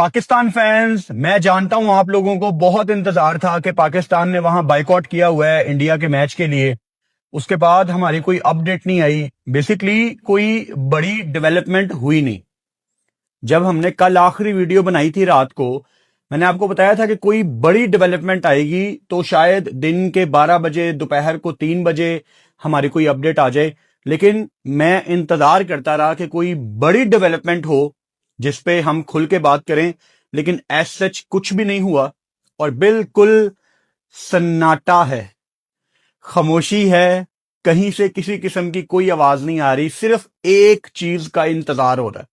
Pakistan fans, मैं जानता हूं आप लोगों को बहुत इंतजार था कि पाकिस्तान ने वहां बाइकआउट किया हुआ है इंडिया के मैच के लिए। उसके बाद हमारी कोई अपडेट नहीं आई। बेसिकली कोई बड़ी डेवलपमेंट हुई नहीं। जब हमने कल आखिरी वीडियो बनाई थी रात को, मैंने आपको बताया था कि कोई बड़ी डेवलपमेंट आएगी तो शायद दिन के 12 बजे, दोपहर को 3 बजे हमारी कोई अपडेट आ जाए। लेकिन मैं इंतजार करता रहा कि कोई बड़ी डेवलपमेंट हो जिसपे हम खुल के बात करें, लेकिन एज सच कुछ भी नहीं हुआ और बिल्कुल सन्नाटा है, खामोशी है। कहीं से किसी किस्म की कोई आवाज नहीं आ रही, सिर्फ एक चीज का इंतजार हो रहा है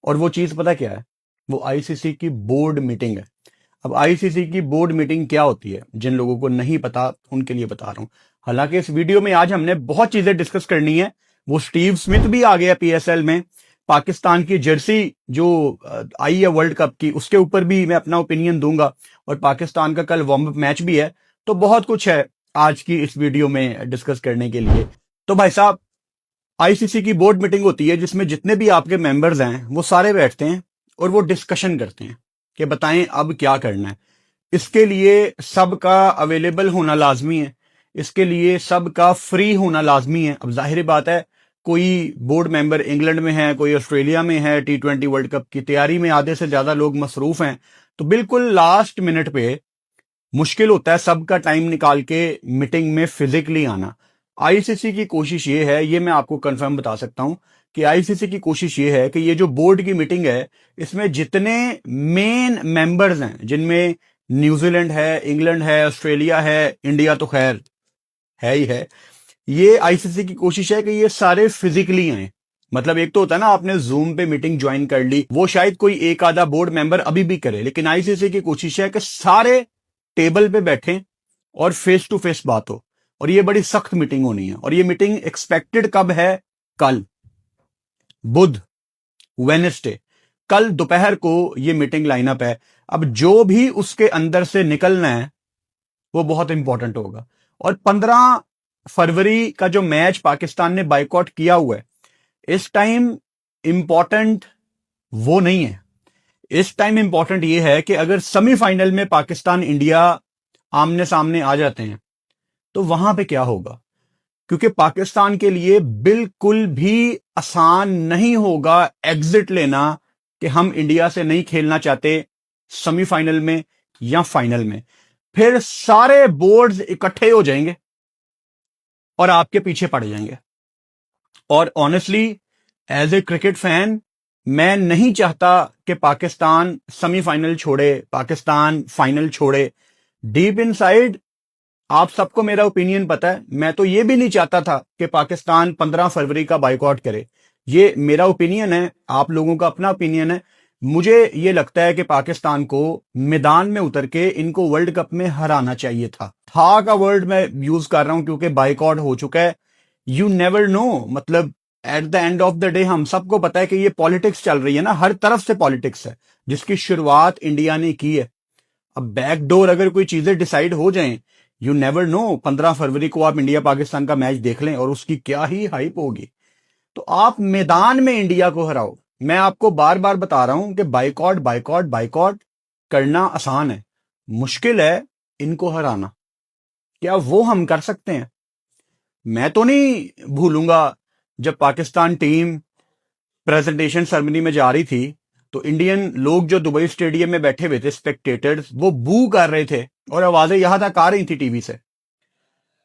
और वो चीज पता क्या है? वो आईसीसी की बोर्ड मीटिंग है। अब आईसीसी की बोर्ड मीटिंग क्या होती है, जिन लोगों को नहीं पता उनके लिए बता रहा हूं। हालांकि इस वीडियो में आज हमने बहुत चीजें डिस्कस करनी है। वो स्टीव स्मिथ भी आ गया पीएसएल में। पाकिस्तान की जर्सी जो आई है वर्ल्ड कप की, उसके ऊपर भी मैं अपना ओपिनियन दूंगा और पाकिस्तान का कल वार्म अप मैच भी है। तो बहुत कुछ है आज की इस वीडियो में डिस्कस करने के लिए। तो भाई साहब, आईसीसी की बोर्ड मीटिंग होती है जिसमें जितने भी आपके मेंबर्स हैं वो सारे बैठते हैं और वो डिस्कशन करते हैं कि बताएं अब क्या करना है। इसके लिए सबका अवेलेबल होना लाजमी है, इसके लिए सबका फ्री होना लाजमी है। अब जाहिर बात है, कोई बोर्ड मेंबर इंग्लैंड में है, कोई ऑस्ट्रेलिया में है, T20 वर्ल्ड कप की तैयारी में आधे से ज्यादा लोग मसरूफ हैं, तो बिल्कुल लास्ट मिनट पे मुश्किल होता है सबका टाइम निकाल के मीटिंग में फिजिकली आना। आईसीसी की कोशिश ये है, ये मैं आपको कंफर्म बता सकता हूं कि आईसीसी की कोशिश ये है कि ये जो बोर्ड की मीटिंग है, इसमें जितने मेन मेंबर्स हैं, जिनमें न्यूजीलैंड है, इंग्लैंड है, ऑस्ट्रेलिया है, इंडिया तो खैर है ही है, ये आईसीसी की कोशिश है कि ये सारे फिजिकली आए। मतलब एक तो होता है ना, आपने जूम पे मीटिंग ज्वाइन कर ली, वो शायद कोई एक आधा बोर्ड मेंबर अभी भी करे, लेकिन आईसीसी की कोशिश है कि सारे टेबल पे बैठे और फेस टू फेस बात हो। और ये बड़ी सख्त मीटिंग होनी है और ये मीटिंग एक्सपेक्टेड कब है? कल बुध, वेडनेसडे, कल दोपहर को ये मीटिंग लाइनअप है। अब जो भी उसके अंदर से निकलना है वो बहुत इंपॉर्टेंट होगा। और 15 फरवरी का जो मैच पाकिस्तान ने बाइकआउट किया हुआ है, इस टाइम इंपॉर्टेंट वो नहीं है। इस टाइम इंपॉर्टेंट ये है कि अगर सेमीफाइनल में पाकिस्तान इंडिया आमने सामने आ जाते हैं तो वहां पे क्या होगा, क्योंकि पाकिस्तान के लिए बिल्कुल भी आसान नहीं होगा एग्जिट लेना कि हम इंडिया से नहीं खेलना चाहते सेमीफाइनल में या फाइनल में। फिर सारे बोर्ड्स इकट्ठे हो जाएंगे और आपके पीछे पड़ जाएंगे। और honestly as a cricket fan, मैं नहीं चाहता कि पाकिस्तान सेमीफाइनल छोड़े, पाकिस्तान फाइनल छोड़े। डीप इनसाइड आप सबको मेरा ओपिनियन पता है, मैं तो ये भी नहीं चाहता था कि पाकिस्तान 15 फरवरी का बाइकआउट करे। ये मेरा ओपिनियन है, आप लोगों का अपना ओपिनियन है। मुझे ये लगता है कि पाकिस्तान को मैदान में उतर के इनको वर्ल्ड कप में हराना चाहिए था का वर्ड मैं यूज कर रहा हूं क्योंकि बाइकआउट हो चुका है। यू नेवर नो, मतलब at the end of the day हम सबको पता है कि ये पॉलिटिक्स चल रही है ना, हर तरफ से पॉलिटिक्स है, जिसकी शुरुआत इंडिया ने की है। अब बैकडोर अगर कोई चीजें डिसाइड हो जाएं, यू नेवर नो, 15 फरवरी को आप इंडिया पाकिस्तान का मैच देख लें और उसकी क्या ही हाइप होगी। तो आप मैदान में इंडिया को हराओ। मैं आपको बार बार बता रहा हूं कि बाइकआउट बाइकआउट बाइकआउट करना आसान है, मुश्किल है इनको हराना। क्या वो हम कर सकते हैं? मैं तो नहीं भूलूंगा जब पाकिस्तान टीम प्रेजेंटेशन सेरेमनी में जा रही थी तो इंडियन लोग जो दुबई स्टेडियम में बैठे हुए थे, स्पेक्टेटर्स, वो बू कर रहे थे और आवाजें यहां तक आ रही थी टीवी से।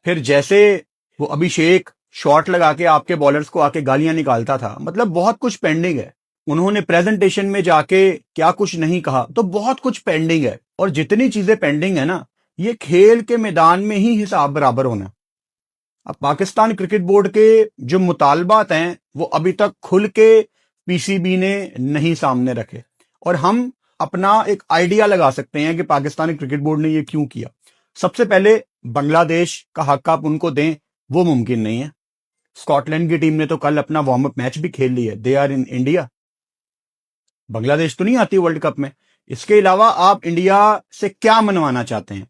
फिर जैसे वो अभिषेक शॉट लगा के आपके बॉलर्स को आके गालियां निकालता था, मतलब बहुत कुछ पेंडिंग है। उन्होंने प्रेजेंटेशन में जाके क्या कुछ नहीं कहा, तो बहुत कुछ पेंडिंग है। और जितनी चीजें पेंडिंग है ना, ये खेल के मैदान में ही हिसाब बराबर होना। अब पाकिस्तान क्रिकेट बोर्ड के जो मुतालबात हैं वो अभी तक खुल के पीसीबी ने नहीं सामने रखे और हम अपना एक आइडिया लगा सकते हैं कि पाकिस्तानी क्रिकेट बोर्ड ने ये क्यों किया। सबसे पहले बांग्लादेश का हक आप उनको दें, वो मुमकिन नहीं है। स्कॉटलैंड की टीम ने तो कल अपना वार्म अप मैच भी खेल लिया, they are in India. Bangladesh तो नहीं आती वर्ल्ड कप में। इसके अलावा आप इंडिया से क्या मनवाना चाहते हैं?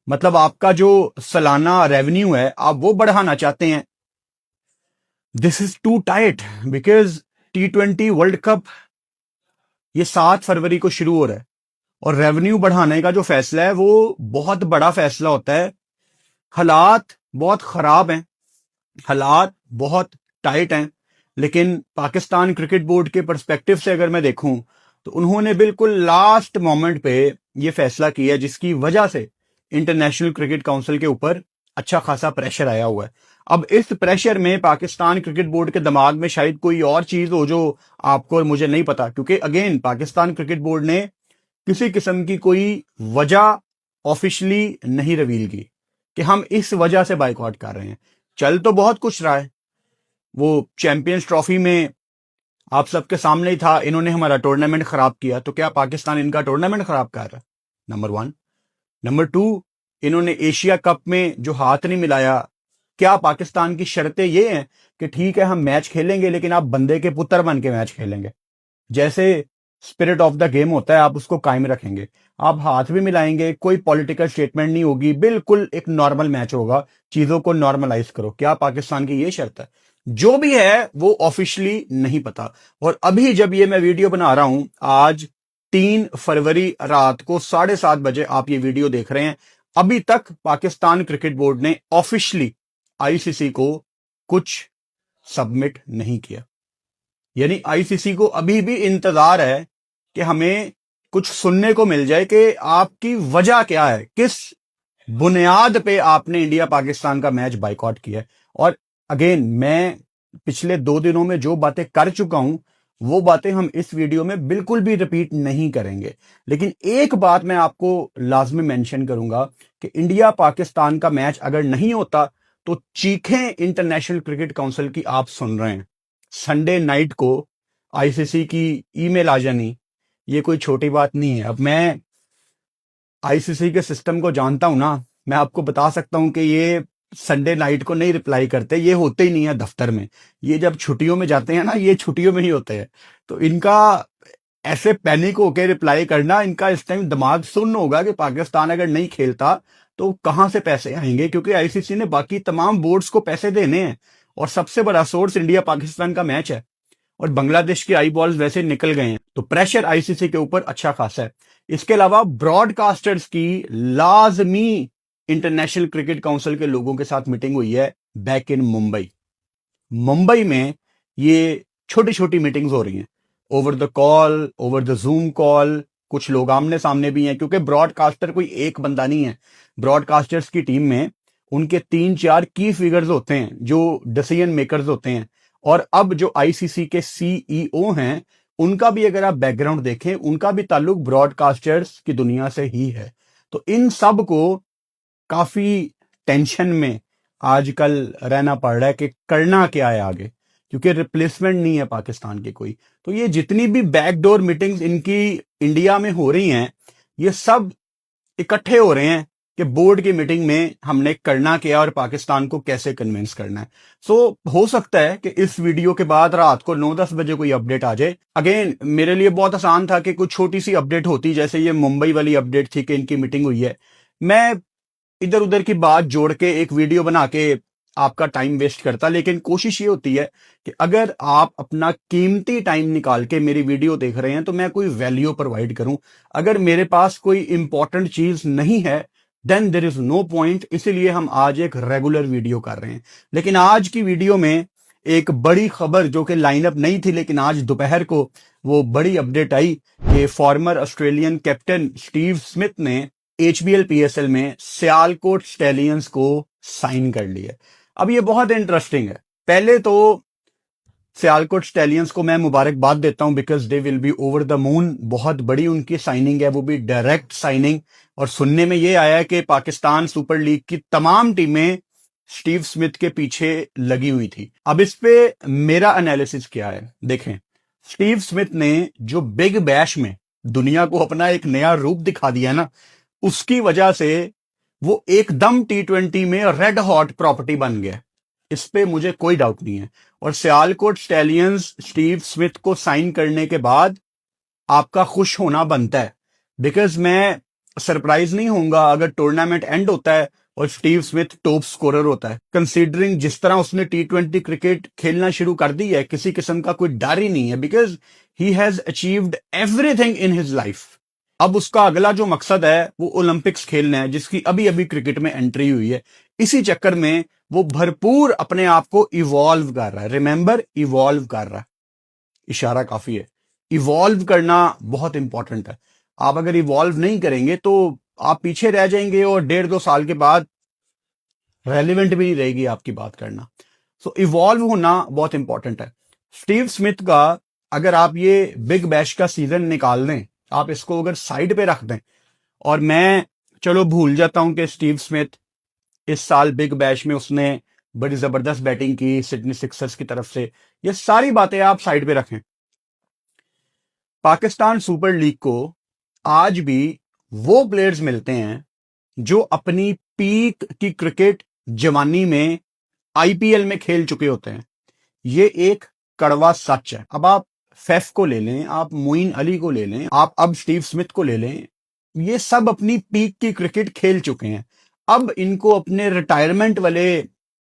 मतलब आपका जो सालाना रेवेन्यू है आप वो बढ़ाना चाहते हैं? This is too tight because T20 world cup ये 7 फरवरी को शुरू हो रहा है और रेवेन्यू बढ़ाने का जो फैसला है वो बहुत बड़ा फैसला होता है। हालात बहुत खराब हैं, हालात बहुत टाइट हैं, लेकिन पाकिस्तान क्रिकेट बोर्ड के पर्सपेक्टिव से अगर मैं देखूं तो उन्होंने बिल्कुल लास्ट मोमेंट पे ये फैसला किया जिसकी वजह से इंटरनेशनल क्रिकेट काउंसिल के ऊपर अच्छा खासा प्रेशर आया हुआ है। अब इस प्रेशर में पाकिस्तान क्रिकेट बोर्ड के दिमाग में शायद कोई और चीज हो जो आपको और मुझे नहीं पता, क्योंकि अगेन पाकिस्तान क्रिकेट बोर्ड ने किसी किस्म की कोई वजह ऑफिशियली नहीं रिवील की कि हम इस वजह से बाइकआउट कर रहे हैं। चल तो बहुत कुछ रहा है, वो चैंपियंस ट्रॉफी में आप सबके सामने ही था, इन्होंने हमारा टूर्नामेंट खराब किया, तो क्या पाकिस्तान इनका टूर्नामेंट खराब कर रहा है? नंबर 1। नंबर 2, इन्होंने एशिया कप में जो हाथ नहीं मिलाया, क्या पाकिस्तान की शर्तें ये हैं कि ठीक है हम मैच खेलेंगे लेकिन आप बंदे के पुत्र बन के मैच खेलेंगे, जैसे स्पिरिट ऑफ द गेम होता है आप उसको कायम रखेंगे, आप हाथ भी मिलाएंगे, कोई पॉलिटिकल स्टेटमेंट नहीं होगी, बिल्कुल एक नॉर्मल मैच होगा, चीजों को नॉर्मलाइज करो। क्या पाकिस्तान की ये शर्त है? जो भी है वो ऑफिशियली नहीं पता। और अभी जब ये मैं वीडियो बना रहा हूं, आज 3 फरवरी रात को 7:30 बजे आप ये वीडियो देख रहे हैं, अभी तक पाकिस्तान क्रिकेट बोर्ड ने ऑफिशियली आईसीसी को कुछ सबमिट नहीं किया। यानी आईसीसी को अभी भी इंतजार है कि हमें कुछ सुनने को मिल जाए कि आपकी वजह क्या है, किस बुनियाद पे आपने इंडिया पाकिस्तान का मैच बाइकआउट किया है। और अगेन मैं पिछले 2 दिनों में जो बातें कर चुका हूं वो बातें हम इस वीडियो में बिल्कुल भी रिपीट नहीं करेंगे, लेकिन एक बात मैं आपको लाजमी मेंशन करूंगा कि इंडिया पाकिस्तान का मैच अगर नहीं होता तो चीखें इंटरनेशनल क्रिकेट काउंसिल की आप सुन रहे हैं। संडे नाइट को आईसीसी की ईमेल आ जानी ये कोई छोटी बात नहीं है। अब मैं आईसीसी के सिस्टम को जानता हूं ना, मैं आपको बता सकता हूं कि ये संडे नाइट को नहीं रिप्लाई करते, ये होते ही नहीं है दफ्तर में, ये जब छुट्टियों में जाते हैं ना, ये छुट्टियों में ही होते हैं। तो इनका ऐसे पैनिक होके रिप्लाई करना, इनका इस टाइम दिमाग सुन्न होगा कि पाकिस्तान अगर नहीं खेलता तो कहां से पैसे आएंगे, क्योंकि आईसीसी ने बाकी तमाम बोर्ड्स को पैसे देने हैं और सबसे बड़ा सोर्स इंडिया पाकिस्तान का मैच है और बांग्लादेश के आई बॉल्स वैसे निकल गए हैं, तो प्रेशर आईसीसी के ऊपर अच्छा खासा है। इसके अलावा ब्रॉडकास्टर्स की लाजमी इंटरनेशनल क्रिकेट काउंसिल के लोगों के साथ मीटिंग हुई है बैक इन मुंबई। मुंबई में ये छोटी छोटी मीटिंग्स हो रही हैं, over the call, over the zoom call, कुछ लोग आमने सामने भी हैं, क्योंकि ब्रॉडकास्टर कोई एक बंदा नहीं है। ब्रॉडकास्टर्स की टीम में उनके 3-4 की फिगर्स होते हैं जो डिसीजन मेकर्स होते हैं। और अब जो आईसीसी के सीईओ हैं उनका भी अगर आप बैकग्राउंड देखें, उनका भी ताल्लुक ब्रॉडकास्टर्स की दुनिया से ही है। तो इन सब को काफी टेंशन में आजकल रहना पड़ रहा है कि करना क्या है आगे, क्योंकि रिप्लेसमेंट नहीं है पाकिस्तान की कोई। तो ये जितनी भी बैकडोर मीटिंग्स इनकी इंडिया में हो रही हैं, ये सब इकट्ठे हो रहे हैं कि बोर्ड की मीटिंग में हमने करना क्या और पाकिस्तान को कैसे कन्विंस करना है। सो हो सकता है कि इस वीडियो के बाद रात को 9-10 बजे कोई अपडेट आ जाए। अगेन मेरे लिए बहुत आसान था कि कुछ छोटी सी अपडेट होती, जैसे ये मुंबई वाली अपडेट थी कि इनकी मीटिंग हुई है, मैं इधर उधर की बात जोड़ के एक वीडियो बना के आपका टाइम वेस्ट करता। लेकिन कोशिश ये होती है कि अगर आप अपना कीमती टाइम निकाल के मेरी वीडियो देख रहे हैं तो मैं कोई वैल्यू प्रोवाइड करूं। अगर मेरे पास कोई इंपॉर्टेंट चीज नहीं है then there is no point, इसीलिए हम आज एक रेगुलर वीडियो कर रहे हैं। लेकिन आज की वीडियो में एक बड़ी खबर जो कि लाइनअप नहीं थी, लेकिन आज दोपहर को वो बड़ी अपडेट आई कि farmer Australian captain Steve Smith ने एचबीएल पीएसएल में सियालकोट स्टैलियंस को साइन कर लिया। अब ये बहुत इंटरेस्टिंग है। पहले तो सियालकोट स्टैलियंस को मैं मुबारकबाद देता हूं because they will be over the moon. बहुत बड़ी उनकी साइनिंग है, वो भी डायरेक्ट साइनिंग। और सुनने में ये आया कि पाकिस्तान सुपर लीग की तमाम टीमें स्टीव स्मिथ के पीछे लगी हुई थी। अब इस पे मेरा एनालिसिस क्या है, देखें। स्टीव स्मिथ ने जो बिग बैश में दुनिया को अपना एक नया रूप दिखा दिया ना, उसकी वजह से वो एकदम T20 में रेड हॉट प्रॉपर्टी बन गया, इस पे मुझे कोई डाउट नहीं है। और सियालकोट स्टैलियंस स्टीव स्मिथ को साइन करने के बाद आपका खुश होना बनता है, बिकॉज मैं सरप्राइज नहीं होऊंगा अगर टूर्नामेंट एंड होता है और स्टीव स्मिथ टॉप स्कोरर होता है। कंसीडरिंग जिस तरह उसने T20 क्रिकेट खेलना शुरू कर दी है, किसी किस्म का कोई डर ही नहीं है, because he has achieved everything in his life. अब उसका अगला जो मकसद है वो ओलंपिक्स खेलना है, जिसकी अभी अभी क्रिकेट में एंट्री हुई है। इसी चक्कर में वो भरपूर अपने आप को इवॉल्व कर रहा है। रिमेंबर, इवॉल्व कर रहा है, इशारा काफी है। इवॉल्व करना बहुत इंपॉर्टेंट है। आप अगर इवॉल्व नहीं करेंगे तो आप पीछे रह जाएंगे और 1.5-2 साल के बाद रेलिवेंट भी नहीं रहेगी आपकी बात करना। सो इवॉल्व होना बहुत इंपॉर्टेंट है। स्टीव स्मिथ का अगर आप ये बिग बैश का सीजन निकाल दें, आप इसको अगर साइड पे रख दें, और मैं चलो भूल जाता हूं कि स्टीव स्मिथ इस साल बिग बैश में उसने बड़ी जबरदस्त बैटिंग की सिडनी सिक्सर्स की तरफ से, ये सारी बातें आप साइड पे रखें। पाकिस्तान सुपर लीग को आज भी वो प्लेयर्स मिलते हैं जो अपनी पीक की क्रिकेट जवानी में आईपीएल में खेल चुके होते हैं। ये एक कड़वा सच है। अब आप फैफ को ले लें, आप मोइन अली को ले लें, आप अब स्टीव स्मिथ को ले लें, ये सब अपनी पीक की क्रिकेट खेल चुके हैं। अब इनको अपने रिटायरमेंट वाले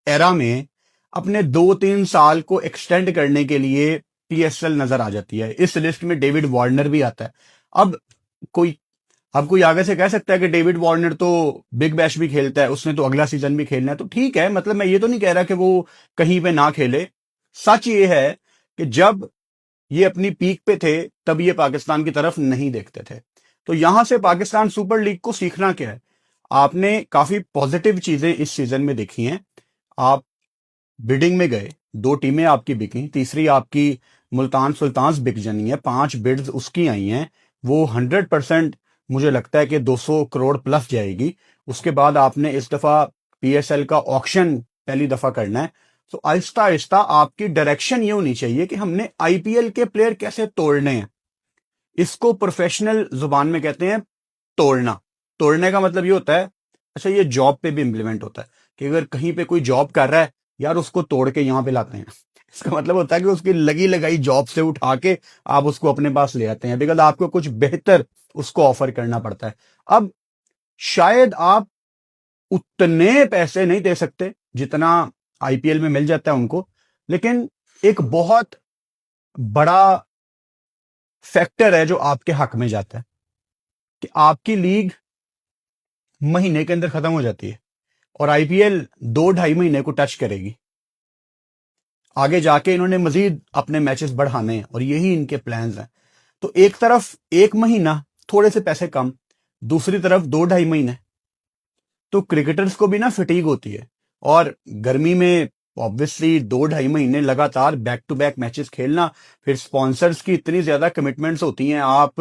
एरा में अपने 2-3 साल को एक्सटेंड करने के लिए पीएसएल नजर आ जाती है। इस लिस्ट में डेविड वार्नर भी आता है। अब कोई आगे से कह सकता है कि डेविड वार्नर तो बिग बैश भी खेलता है, उसने तो अगला सीजन भी खेलना है। तो ठीक है, मतलब मैं ये तो नहीं कह रहा कि वो कहीं पे ना खेले। सच ये है कि जब ये अपनी पीक पे थे तब ये पाकिस्तान की तरफ नहीं देखते थे। तो यहां से पाकिस्तान सुपर लीग को सीखना क्या है? आपने काफी पॉजिटिव चीजें इस सीजन में देखी हैं। आप बिडिंग में गए, 2 टीमें आपकी बिकी, तीसरी आपकी मुल्तान सुल्तान्स बिक जानी है, 5 बिड्स उसकी आई हैं, वो 100% मुझे लगता है कि 200 करोड़ प्लस जाएगी। उसके बाद आपने इस दफा पीएसएल का ऑक्शन पहली दफा करना है। तो आहिस्ता आहिस्ता आपकी डायरेक्शन ये होनी चाहिए कि हमने आईपीएल के प्लेयर कैसे तोड़ने हैं। इसको प्रोफेशनल जुबान में कहते हैं तोड़ना। तोड़ने का मतलब ये होता है, अच्छा ये जॉब पे भी इंप्लीमेंट होता है कि अगर कहीं पे कोई जॉब कर रहा है, यार उसको तोड़ के यहां पे लाते हैं। इसका मतलब होता है कि उसकी लगी लगाई जॉब से उठा के आप उसको अपने पास ले आते हैं, बिकॉज आपको कुछ बेहतर उसको ऑफर करना पड़ता है। अब शायद आप उतने पैसे नहीं दे सकते जितना आईपीएल में मिल जाता है उनको, लेकिन एक बहुत बड़ा फैक्टर है जो आपके हक में जाता है कि आपकी लीग महीने के अंदर खत्म हो जाती है और आईपीएल 2-2.5 महीने को टच करेगी। आगे जाके इन्होंने मजीद अपने मैचेस बढ़ाने हैं और यही इनके प्लान्स हैं। तो एक तरफ 1 महीना थोड़े से पैसे कम, दूसरी तरफ 2-2.5 महीने, तो क्रिकेटर्स को भी ना फटीग होती है। और गर्मी में ऑब्वियसली 2-2.5 महीने लगातार बैक टू बैक मैचेस खेलना, फिर स्पॉन्सर्स की इतनी ज्यादा कमिटमेंट्स होती हैं। आप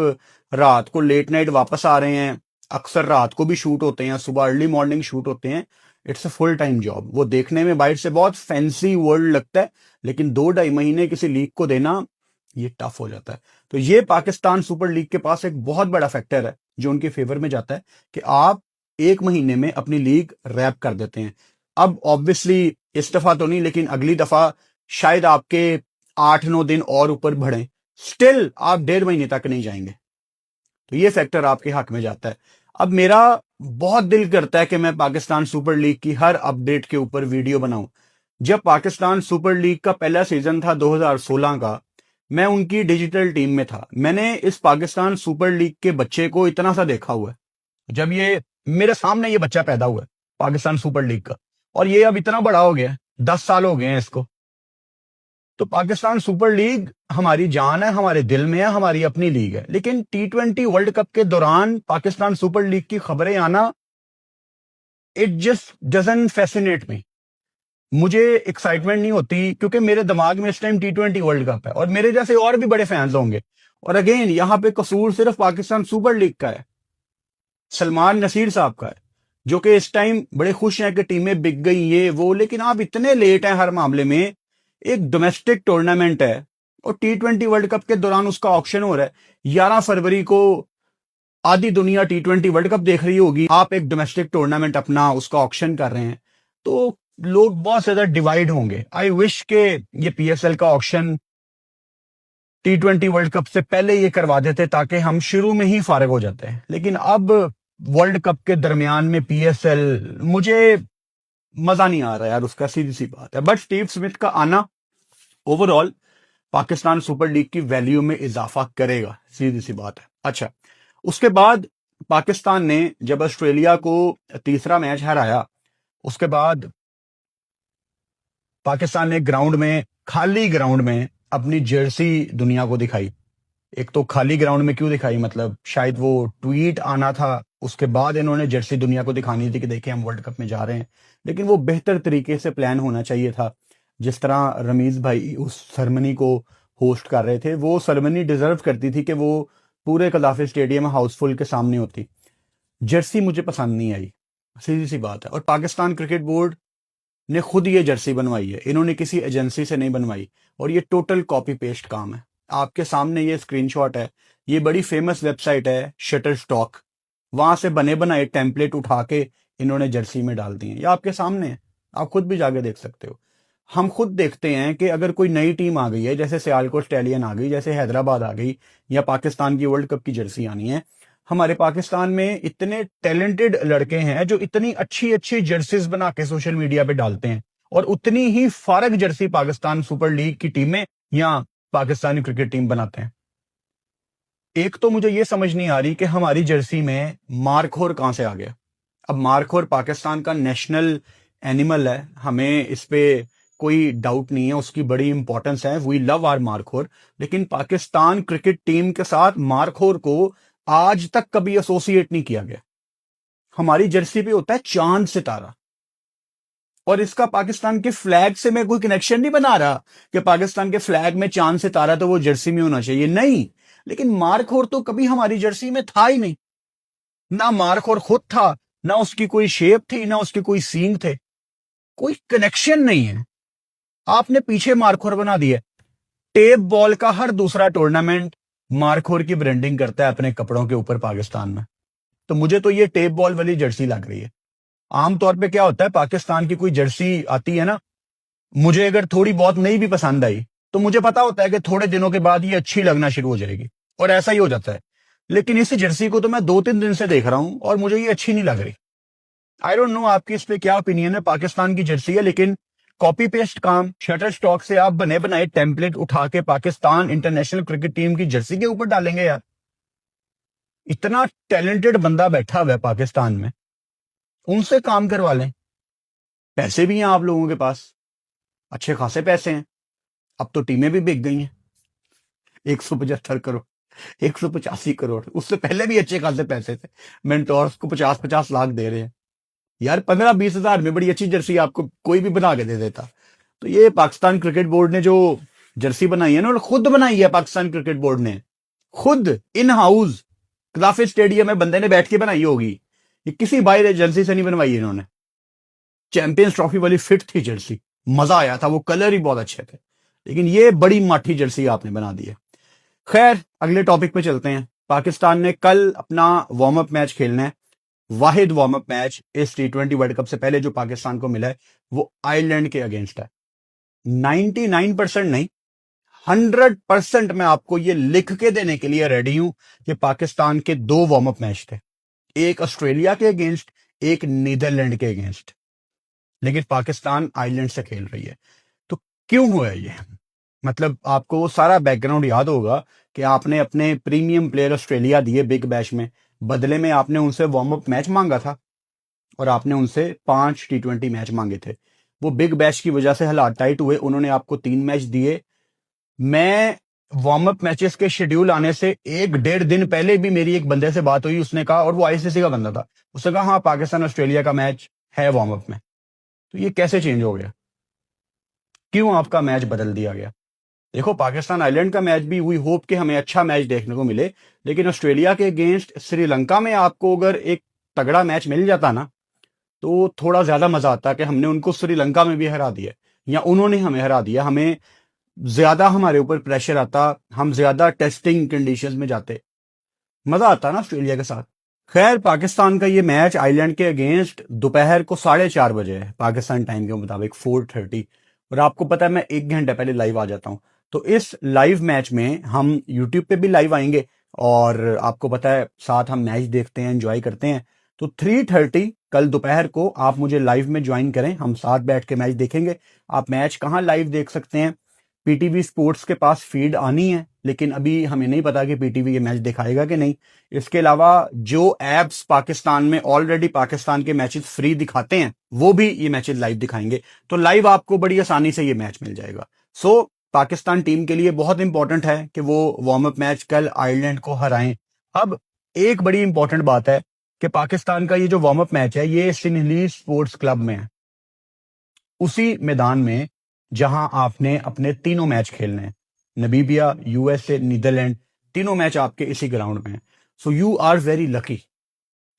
रात को लेट नाइट वापस आ रहे हैं, अक्सर रात को भी शूट होते हैं, सुबह अर्ली मॉर्निंग शूट होते हैं। It's a full time job. वो देखने में बाहर से बहुत फैंसी वर्ल्ड लगता है, लेकिन 2-2.5 महीने किसी लीग को देना ये टफ हो जाता है। तो ये पाकिस्तान सुपर लीग के पास एक बहुत बड़ा फैक्टर है जो उनके फेवर में जाता है कि आप 1 महीने में अपनी लीग रैप कर देते हैं। अब ऑब्वियसली इस दफा तो नहीं, लेकिन अगली दफा शायद आपके 8-9 दिन और ऊपर बढ़े, स्टिल आप 1.5 महीने तक नहीं जाएंगे। तो ये फैक्टर आपके हक में जाता है। अब मेरा बहुत दिल करता है कि मैं पाकिस्तान सुपर लीग की हर अपडेट के ऊपर वीडियो बनाऊं। जब पाकिस्तान सुपर लीग का पहला सीजन था 2016 का, मैं उनकी डिजिटल टीम में था। मैंने इस पाकिस्तान सुपर लीग के बच्चे को इतना सा देखा हुआ है, जब ये मेरे सामने ये बच्चा पैदा हुआ है पाकिस्तान सुपर लीग का, और ये अब इतना बड़ा हो गया है, 10 साल हो गए हैं इसको। तो पाकिस्तान सुपर लीग हमारी जान है, हमारे दिल में है, हमारी अपनी लीग है। लेकिन T20 वर्ल्ड कप के दौरान पाकिस्तान सुपर लीग की खबरें आना, इट जस्ट डजंट फैसिनेट मी। मुझे एक्साइटमेंट नहीं होती, क्योंकि मेरे दिमाग में इस टाइम T20 वर्ल्ड कप है और मेरे जैसे और भी बड़े फैंस होंगे। और अगेन यहां पे कसूर सिर्फ पाकिस्तान सुपर लीग का है, सलमान नसीर साहब का है, जो कि इस टाइम बड़े खुश हैं कि टीमें बिक गई ये वो। लेकिन आप इतने लेट हैं हर मामले में। एक डोमेस्टिक टूर्नामेंट है और T20 वर्ल्ड कप के दौरान उसका ऑक्शन हो रहा है। 11 फरवरी को आधी दुनिया T20 वर्ल्ड कप देख रही होगी, आप एक डोमेस्टिक टूर्नामेंट अपना उसका ऑक्शन कर रहे हैं, तो लोग बहुत ज्यादा डिवाइड होंगे। आई विश के ये पीएसएल का ऑक्शन T20 वर्ल्ड कप से पहले ये करवा देते ताकि हम शुरू में ही फारिग हो जाते हैं। लेकिन अब वर्ल्ड कप के दरमियान में पीएसएल, मुझे मजा नहीं आ रहा यार उसका, सीधी सी बात है। बट स्टीव स्मिथ का आना ओवरऑल पाकिस्तान सुपर लीग की वैल्यू में इजाफा करेगा, सीधी सी बात है। अच्छा, उसके बाद पाकिस्तान ने जब ऑस्ट्रेलिया को तीसरा मैच हराया, उसके बाद पाकिस्तान ने ग्राउंड में, खाली ग्राउंड में अपनी जर्सी दुनिया को दिखाई। एक तो खाली ग्राउंड में क्यों दिखाई, मतलब शायद वो ट्वीट आना था, उसके बाद इन्होंने जर्सी दुनिया को दिखानी थी कि देखिए हम वर्ल्ड कप में जा रहे हैं। लेकिन वो बेहतर तरीके से प्लान होना चाहिए था। जिस तरह रमीज भाई उस सेरेमनी को होस्ट कर रहे थे, वो सेरेमनी डिजर्व करती थी कि वो पूरे कदाफी स्टेडियम हाउसफुल के सामने होती। जर्सी मुझे पसंद नहीं आई, सीधी सी बात है। और पाकिस्तान क्रिकेट बोर्ड ने खुद ये जर्सी बनवाई है, इन्होंने किसी एजेंसी से नहीं बनवाई। और ये टोटल कॉपी पेस्ट काम है। आपके सामने ये स्क्रीनशॉट है, ये बड़ी फेमस वेबसाइट है शटर स्टॉक, वहां से बने बनाए टेम्पलेट उठा के इन्होंने जर्सी में डाल दिए। ये आपके सामने है, आप खुद भी जाके देख सकते हो। हम खुद देखते हैं कि अगर कोई नई टीम आ गई है, जैसे सियालकोट स्टैलियन आ गई, जैसे हैदराबाद आ गई, या पाकिस्तान की वर्ल्ड कप की जर्सी आनी है, हमारे पाकिस्तान में इतने टैलेंटेड लड़के हैं जो इतनी अच्छी अच्छी जर्सीज बना के सोशल मीडिया पे डालते हैं, और उतनी ही फारग जर्सी पाकिस्तान सुपर लीग की टीमें या पाकिस्तानी क्रिकेट टीम बनाते हैं। एक तो मुझे यह समझ नहीं आ रही कि हमारी जर्सी में मारखोर कहां से आ गया। अब मारखोर पाकिस्तान का नेशनल एनिमल है, हमें इस पे कोई डाउट नहीं है, उसकी बड़ी इंपॉर्टेंस है, वी लव आर मारखोर। लेकिन पाकिस्तान क्रिकेट टीम के साथ मारखोर को आज तक कभी एसोसिएट नहीं किया गया। हमारी जर्सी पे होता है चांद सितारा, और इसका पाकिस्तान के फ्लैग से मैं कोई कनेक्शन नहीं बना रहा कि पाकिस्तान के फ्लैग में चांद सितारा तो वो जर्सी में होना चाहिए, नहीं। लेकिन मारखोर तो कभी हमारी जर्सी में था ही नहीं। ना मारखोर खुद था, ना उसकी कोई शेप थी, ना उसके कोई सींग थे, कोई कनेक्शन नहीं है। आपने पीछे मारखोर बना दिया। टेप बॉल का हर दूसरा टूर्नामेंट मारखोर की ब्रांडिंग करता है अपने कपड़ों के ऊपर पाकिस्तान में। तो मुझे तो ये टेप बॉल वाली जर्सी लग रही है। आमतौर पे क्या होता है, पाकिस्तान की कोई जर्सी आती है ना, मुझे अगर थोड़ी बहुत नहीं भी पसंद आई तो मुझे पता होता है कि थोड़े दिनों के बाद ये अच्छी लगना शुरू हो जाएगी, और ऐसा ही हो जाता है। लेकिन इस जर्सी को तो मैं 2-3 दिन से देख रहा हूं और मुझे ये अच्छी नहीं लग रही। आई डोंट नो आपकी इस पे क्या ओपिनियन है। पाकिस्तान की जर्सी है, लेकिन कॉपी पेस्ट काम, शटर स्टॉक से आप बने बनाए टेम्पलेट उठा के पाकिस्तान इंटरनेशनल क्रिकेट टीम की जर्सी के ऊपर डालेंगे यार। इतना टैलेंटेड बंदा बैठा हुआ है पाकिस्तान में, उनसे काम करवा लें। पैसे भी हैं आप लोगों के पास, अच्छे खासे पैसे हैं। अब तो टीमें भी बिक गई हैं, 175 करोड़, 185 करोड़, उससे पहले भी अच्छे खासे पैसे थे। मेंटोर्स को 50-50 लाख दे रहे हैं यार। 15-20 हजार में बड़ी अच्छी जर्सी आपको कोई भी बना के दे देता। तो ये पाकिस्तान क्रिकेट बोर्ड ने जो जर्सी बनाई है ना, खुद बनाई है पाकिस्तान क्रिकेट बोर्ड ने, खुद इन हाउस कदाफी स्टेडियम में बंदे ने बैठ के बनाई होगी। ये किसी बाहर एजेंसी से नहीं बनवाई इन्होंने। चैंपियंस ट्रॉफी वाली फिट थी जर्सी, मजा आया था, वो कलर ही बहुत अच्छे थे। लेकिन ये बड़ी माठी जर्सी आपने बना दी है। खैर, अगले टॉपिक पे चलते हैं। पाकिस्तान ने कल अपना वार्म अप मैच खेलना है। वाहिद वार्म अप मैच इस T20 वर्ल्ड कप से पहले जो पाकिस्तान को मिला है वो आयरलैंड के अगेंस्ट है। 99% नहीं, 100% मैं आपको ये लिख के देने के लिए रेडी हूं कि पाकिस्तान के 2 वार्म अप मैच थे, एक ऑस्ट्रेलिया के अगेंस्ट, एक नीदरलैंड के अगेंस्ट। लेकिन पाकिस्तान आयरलैंड से खेल रही है। तो क्यों हुआ ये? मतलब आपको सारा बैकग्राउंड याद होगा कि आपने अपने प्रीमियम प्लेयर ऑस्ट्रेलिया दिए बिग बैश में, बदले में आपने उनसे वार्म अप मैच मांगा था, और आपने उनसे 5 T20 मैच मांगे थे। वो बिग बैश की वजह से हालात टाइट हुए, उन्होंने आपको 3 मैच दिए। मैं वार्म अप मैचेस के शेड्यूल आने से 1-1.5 दिन पहले भी मेरी एक बंदे से बात हुई, उसने कहा, और वो आईसीसी का बंदा था, उसने कहा हाँ पाकिस्तान ऑस्ट्रेलिया का मैच है वार्म अप में। तो ये कैसे चेंज हो गया? क्यों आपका मैच बदल दिया गया? देखो, पाकिस्तान आइलैंड का मैच भी वी होप कि हमें अच्छा मैच देखने को मिले, लेकिन ऑस्ट्रेलिया के अगेंस्ट श्रीलंका में आपको अगर एक तगड़ा मैच मिल जाता ना, तो थोड़ा ज्यादा मजा आता कि हमने उनको श्रीलंका में भी हरा दिया या उन्होंने हमें हरा दिया। हमें ज्यादा हमारे ऊपर प्रेशर आता, हम ज्यादा टेस्टिंग कंडीशंस में जाते, मजा आता ना ऑस्ट्रेलिया के साथ। खैर, पाकिस्तान का ये मैच आइलैंड के अगेंस्ट दोपहर को 4:30 बजे है पाकिस्तान टाइम के मुताबिक 4:30, और आपको पता है मैं 1 घंटे पहले लाइव आ जाता हूं। तो इस लाइव मैच में हम यूट्यूब पे भी लाइव आएंगे, और आपको पता है साथ हम मैच देखते हैं, एंजॉय करते हैं। तो 3:30 कल दोपहर को आप मुझे लाइव में ज्वाइन करें, हम साथ बैठ के मैच देखेंगे। आप मैच कहाँ लाइव देख सकते हैं? पीटीवी स्पोर्ट्स के पास फीड आनी है, लेकिन अभी हमें नहीं पता कि पीटीवी ये मैच दिखाएगा कि नहीं। इसके अलावा जो एप्स पाकिस्तान में ऑलरेडी पाकिस्तान के मैचेस फ्री दिखाते हैं, वो भी ये मैचेस लाइव दिखाएंगे। तो लाइव आपको बड़ी आसानी से ये मैच मिल जाएगा। सो पाकिस्तान टीम के लिए बहुत इंपॉर्टेंट है कि वो वार्म अप मैच कल आयरलैंड को हराएं। अब एक बड़ी इंपॉर्टेंट बात है कि पाकिस्तान का ये जो वार्म अप मैच है ये सिनहली स्पोर्ट्स क्लब में है, उसी मैदान में जहां आपने अपने तीनों मैच खेलने हैं। नबीबिया, यूएसए, नीदरलैंड, तीनों मैच आपके इसी ग्राउंड में है। So you are very lucky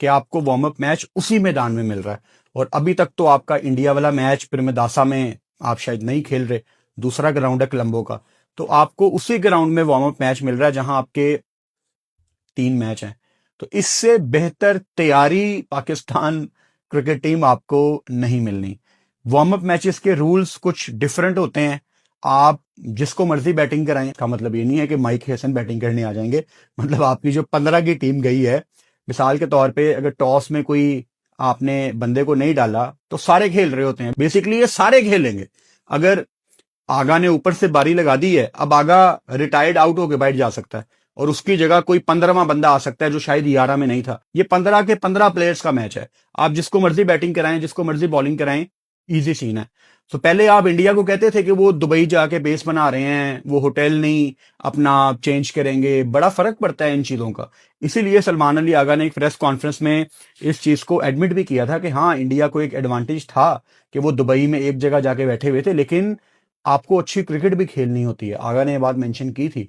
कि आपको वार्म अप मैच उसी मैदान में मिल रहा है। और अभी तक तो आपका इंडिया वाला मैच प्रेमदासा में आप शायद नहीं खेल रहे, दूसरा ग्राउंड है कोलंबो का, तो आपको उसी ग्राउंड में वार्म अप मैच मिल रहा है जहां आपके 3 मैच हैं। तो इससे बेहतर तैयारी पाकिस्तान क्रिकेट टीम आपको नहीं मिलनी। वार्म अप मैचेस के रूल्स कुछ डिफरेंट होते हैं। आप जिसको मर्जी बैटिंग कराएं, का मतलब ये नहीं है कि माइक हैसन बैटिंग करने आ जाएंगे। मतलब आपकी जो 15 की टीम गई है, मिसाल के तौर पे अगर टॉस में कोई आपने बंदे को नहीं डाला तो सारे खेल रहे होते हैं। बेसिकली ये सारे खेलेंगे। अगर आगा ने ऊपर से बारी लगा दी है, अब आगा रिटायर्ड आउट होकर बैठ जा सकता है और उसकी जगह कोई 15वां बंदा आ सकता है जो शायद 11 में नहीं था। ये 15 के 15 प्लेयर्स का मैच है। आप जिसको मर्जी बैटिंग कराएं, जिसको मर्जी बॉलिंग कराएं, इजी सीन है। तो पहले आप इंडिया को कहते थे कि वो दुबई जाके बेस बना रहे हैं, वो होटल नहीं अपना चेंज करेंगे। बड़ा फर्क पड़ता है इन चीजों का। इसीलिए सलमान अली आगा ने एक प्रेस कॉन्फ्रेंस में इस चीज को एडमिट भी किया था कि हाँ, इंडिया को एक एडवांटेज था कि वो दुबई में एक जगह जाके बैठे हुए थे, लेकिन आपको अच्छी क्रिकेट भी खेलनी होती है। आगा ने ये बात मेंशन की थी।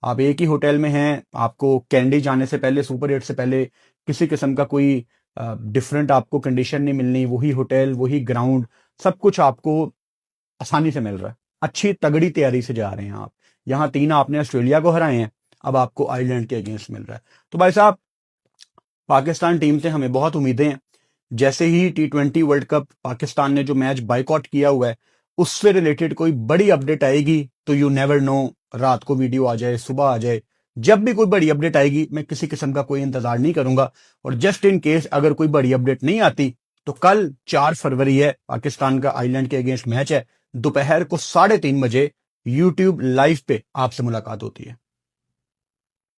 आप एक ही होटल में हैं, आपको कैंडी जाने से पहले, सुपर 8 से पहले किसी किस्म का कोई डिफरेंट आपको कंडीशन नहीं मिलनी। वही होटल, वही ग्राउंड, सब कुछ आपको आसानी से मिल रहा है। अच्छी तगड़ी तैयारी से जा रहे हैं आप। यहाँ 3 आपने ऑस्ट्रेलिया को हराए हैं, अब आपको आयरलैंड के अगेंस्ट मिल रहा है। तो भाई साहब, पाकिस्तान टीम से हमें बहुत उम्मीदें हैं। जैसे ही T20 वर्ल्ड कप पाकिस्तान ने जो मैच बाइकआउट किया हुआ है, उससे रिलेटेड कोई बड़ी अपडेट आएगी तो यू नेवर नो, रात को वीडियो आ जाए, सुबह आ जाए, जब भी कोई बड़ी अपडेट आएगी मैं किसी किस्म का कोई इंतजार नहीं करूंगा। और जस्ट इन केस अगर कोई बड़ी अपडेट नहीं आती तो कल 4 फरवरी है, पाकिस्तान का आयरलैंड के अगेंस्ट मैच है। दोपहर को 3:30 बजे यूट्यूब लाइव पे आपसे मुलाकात होती है।